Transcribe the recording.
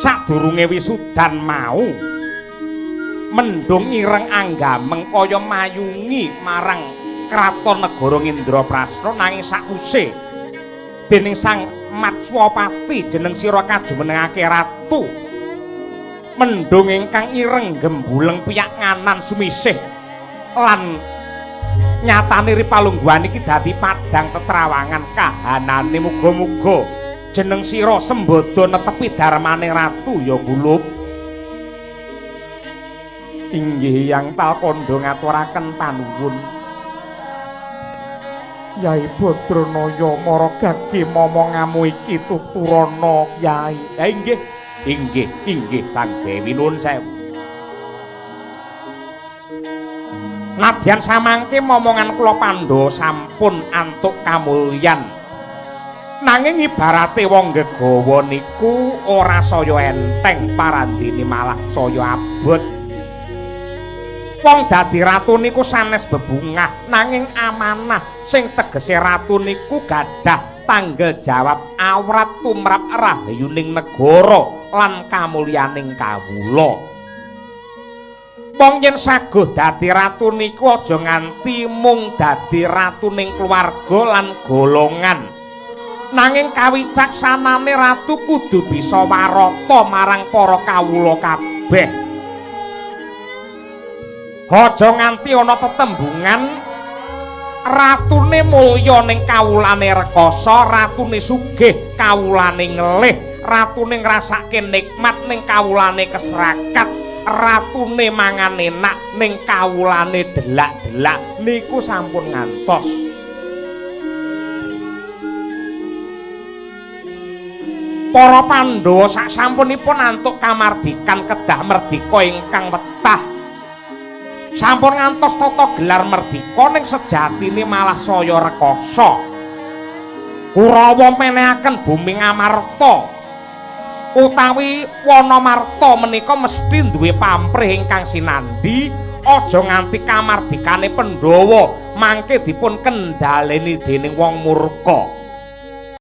sadurunge wisudan mau mendung ireng anggameng kaya mayungi marang kraton negara Indraprastha nanging sakuse dening sang Matswapati jeneng sira kajumenengake ratu mendung ingkang ireng gembuleng piyak nganan sumisih lan nyatane ripalungguhan iki dadi padang tetrawangan kahanane muga-muga jeneng sira sembada netepi darmane ratu ya Gulup. Inggih Hyang Talkanda ngaturaken panuwun. Yai Badranaya Maragage momongamu iki tuturana Yai. Ha inggih Sang Dewi nuwun sewu. Nadyan samangke momongan kula Pandhawa sampun antuk kamulyan. Nanging ibarate wong gegawa niku ora saya enteng parandene malah saya abot. Wong dadi ratu niku sanes bebungah nanging amanah sing tegese ratu niku gadah tanggel jawab awrat tumrap rahayuning negara lan kamulyaning kawula. Wong yen saguh dadi ratu niku aja nganti mung dadi ratuning keluarga lan golongan. Nanging kawicaksanane ratu kudu bisa warata marang para kawula kabeh. Aja nganti ana tetembungan ratune mulya ning kawulane rekoso, ratune sugih kawulane ngelih, ratune ngrasake nikmat ning kawulane keserakat, ratune mangan enak ning kawulane delak-delak niku sampun ngantos. Para Pandhawa sak sampunipun antuk kamardikan kedah merdika ingkang wetah. Sampun ngantos tata gelar merdika ning sejatine malah saya rekoso. Kurawa menehaken bumi Ngamarta utawi Wanamarta menika mesti duwe pamrih ingkang sinandhi aja nganti kamardikane Pandhawa mangke dipun kendhaleni dening wong murka.